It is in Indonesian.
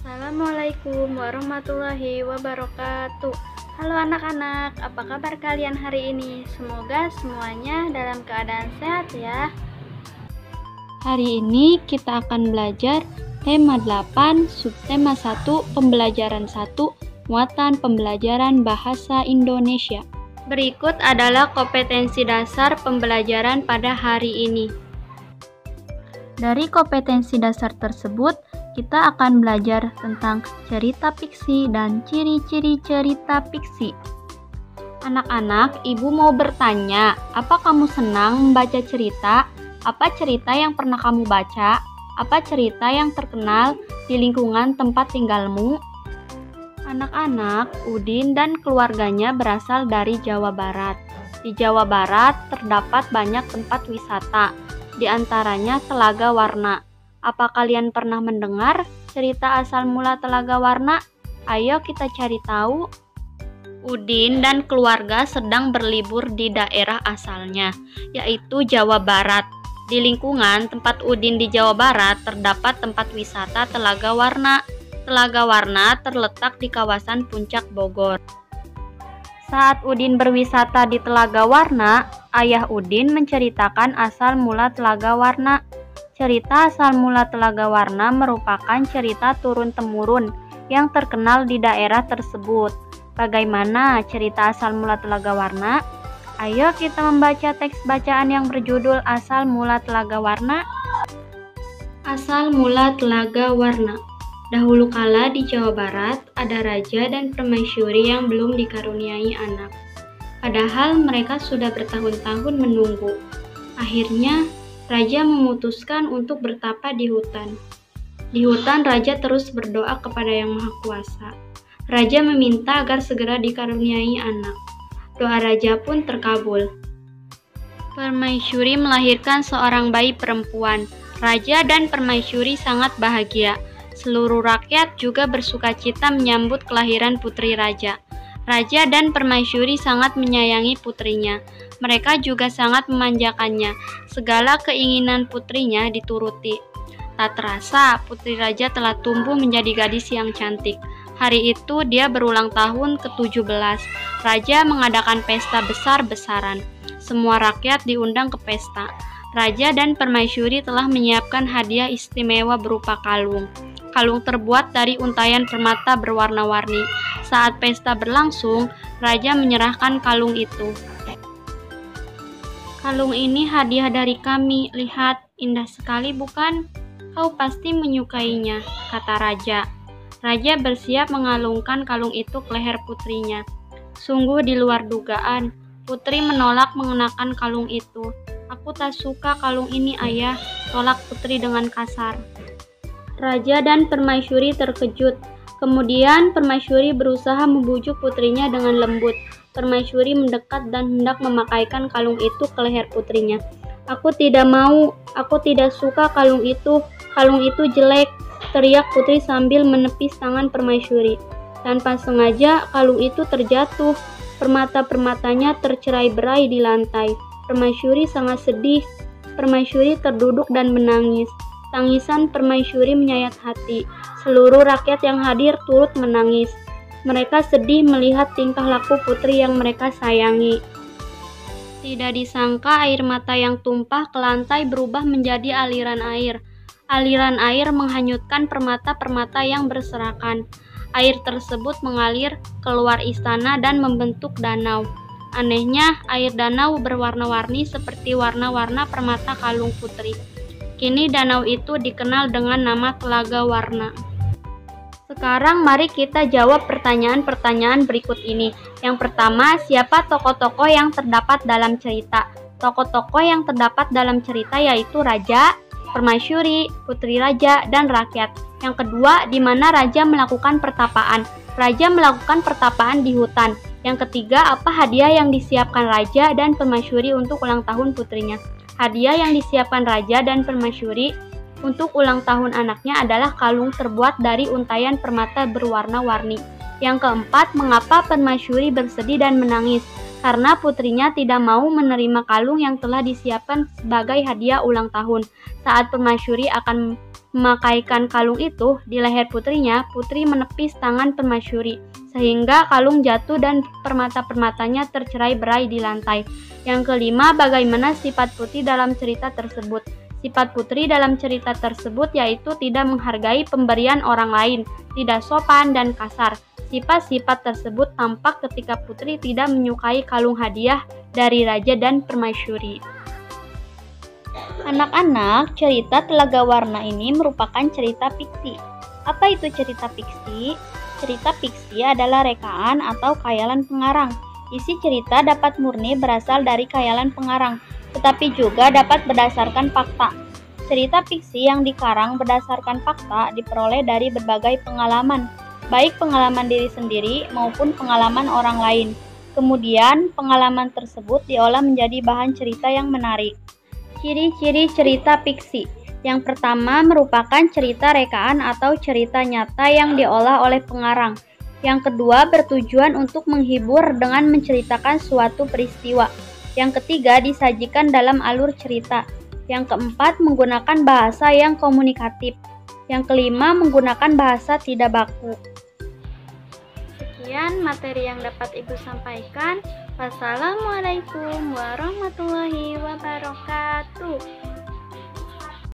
Assalamualaikum warahmatullahi wabarakatuh. Halo anak-anak, apa kabar kalian hari ini? Semoga semuanya dalam keadaan sehat ya. Hari ini kita akan belajar tema 8, subtema 1, pembelajaran 1, muatan pembelajaran bahasa Indonesia. Berikut adalah kompetensi dasar pembelajaran pada hari ini. Dari kompetensi dasar tersebut, kita akan belajar tentang cerita fiksi dan ciri-ciri cerita fiksi. Anak-anak, ibu mau bertanya, apa kamu senang membaca cerita? Apa cerita yang pernah kamu baca? Apa cerita yang terkenal di lingkungan tempat tinggalmu? Anak-anak, Udin dan keluarganya berasal dari Jawa Barat. Di Jawa Barat terdapat banyak tempat wisata, di antaranya Telaga Warna. Apa kalian pernah mendengar cerita asal mula Telaga Warna? Ayo kita cari tahu. Udin dan keluarga sedang berlibur di daerah asalnya, yaitu Jawa Barat. Di lingkungan tempat Udin di Jawa Barat terdapat tempat wisata Telaga Warna. Telaga Warna terletak di kawasan Puncak Bogor. Saat Udin berwisata di Telaga Warna, ayah Udin menceritakan asal mula Telaga Warna. Cerita asal mula Telaga Warna merupakan cerita turun-temurun yang terkenal di daerah tersebut. Bagaimana cerita asal mula Telaga Warna? Ayo kita membaca teks bacaan yang berjudul Asal Mula Telaga Warna. Asal mula Telaga Warna. Dahulu kala di Jawa Barat ada raja dan permaisuri yang belum dikaruniai anak. Padahal mereka sudah bertahun-tahun menunggu. Akhirnya, raja memutuskan untuk bertapa di hutan. Di hutan, raja terus berdoa kepada Yang Maha Kuasa. Raja meminta agar segera dikaruniai anak. Doa raja pun terkabul. Permaisuri melahirkan seorang bayi perempuan. Raja dan permaisuri sangat bahagia. Seluruh rakyat juga bersukacita menyambut kelahiran putri raja. Raja dan permaisuri sangat menyayangi putrinya. Mereka juga sangat memanjakannya. Segala keinginan putrinya dituruti. Tak terasa, putri raja telah tumbuh menjadi gadis yang cantik. Hari itu dia berulang tahun ke-17. Raja mengadakan pesta besar-besaran. Semua rakyat diundang ke pesta. Raja dan permaisuri telah menyiapkan hadiah istimewa berupa kalung. Kalung terbuat dari untayan permata berwarna-warni. Saat pesta berlangsung, raja menyerahkan kalung itu. Kalung ini hadiah dari kami. Lihat, indah sekali bukan? Kau pasti menyukainya, kata raja. Raja bersiap mengalungkan kalung itu ke leher putrinya. Sungguh di luar dugaan, putri menolak mengenakan kalung itu. Aku tak suka kalung ini, ayah, tolak putri dengan kasar. Raja dan permaisuri terkejut. Kemudian permaisuri berusaha membujuk putrinya dengan lembut. Permaisuri mendekat dan hendak memakaikan kalung itu ke leher putrinya. Aku tidak mau, aku tidak suka kalung itu jelek, teriak putri sambil menepis tangan permaisuri. Tanpa sengaja kalung itu terjatuh, permata-permatanya tercerai-berai di lantai. Permaisuri sangat sedih, permaisuri terduduk dan menangis. Tangisan permaisuri menyayat hati. Seluruh rakyat yang hadir turut menangis. Mereka sedih melihat tingkah laku putri yang mereka sayangi. Tidak disangka air mata yang tumpah ke lantai berubah menjadi aliran air. Aliran air menghanyutkan permata-permata yang berserakan. Air tersebut mengalir keluar istana dan membentuk danau. Anehnya, air danau berwarna-warni seperti warna-warna permata kalung putri. Kini danau itu dikenal dengan nama Telaga Warna. Sekarang mari kita jawab pertanyaan-pertanyaan berikut ini. Yang pertama, siapa tokoh-tokoh yang terdapat dalam cerita? Tokoh-tokoh yang terdapat dalam cerita yaitu raja, permaisuri, putri raja, dan rakyat. Yang kedua, di mana raja melakukan pertapaan? Raja melakukan pertapaan di hutan. Yang ketiga, apa hadiah yang disiapkan raja dan permaisuri untuk ulang tahun putrinya? Hadiah yang disiapkan raja dan permaisuri untuk ulang tahun anaknya adalah kalung terbuat dari untayan permata berwarna-warni. Yang keempat, mengapa permaisuri bersedih dan menangis? Karena putrinya tidak mau menerima kalung yang telah disiapkan sebagai hadiah ulang tahun. Saat permaisuri akan memakaikan kalung itu di leher putrinya, putri menepis tangan permaisuri, sehingga kalung jatuh dan permata-permatanya tercerai-berai di lantai. Yang kelima, bagaimana sifat putri dalam cerita tersebut. Sifat putri dalam cerita tersebut yaitu tidak menghargai pemberian orang lain, tidak sopan dan kasar. Sifat-sifat tersebut tampak ketika putri tidak menyukai kalung hadiah dari raja dan permaisuri. Anak-anak, cerita Telaga Warna ini merupakan cerita fiksi. Apa itu cerita fiksi? Cerita fiksi adalah rekaan atau khayalan pengarang. Isi cerita dapat murni berasal dari khayalan pengarang, tetapi juga dapat berdasarkan fakta. Cerita fiksi yang dikarang berdasarkan fakta diperoleh dari berbagai pengalaman, baik pengalaman diri sendiri maupun pengalaman orang lain. Kemudian, pengalaman tersebut diolah menjadi bahan cerita yang menarik. Ciri-ciri cerita fiksi. Yang pertama merupakan cerita rekaan atau cerita nyata yang diolah oleh pengarang. Yang kedua bertujuan untuk menghibur dengan menceritakan suatu peristiwa. Yang ketiga disajikan dalam alur cerita. Yang keempat menggunakan bahasa yang komunikatif. Yang kelima menggunakan bahasa tidak baku. Sekian materi yang dapat Ibu sampaikan. Wassalamualaikum warahmatullahi wabarakatuh.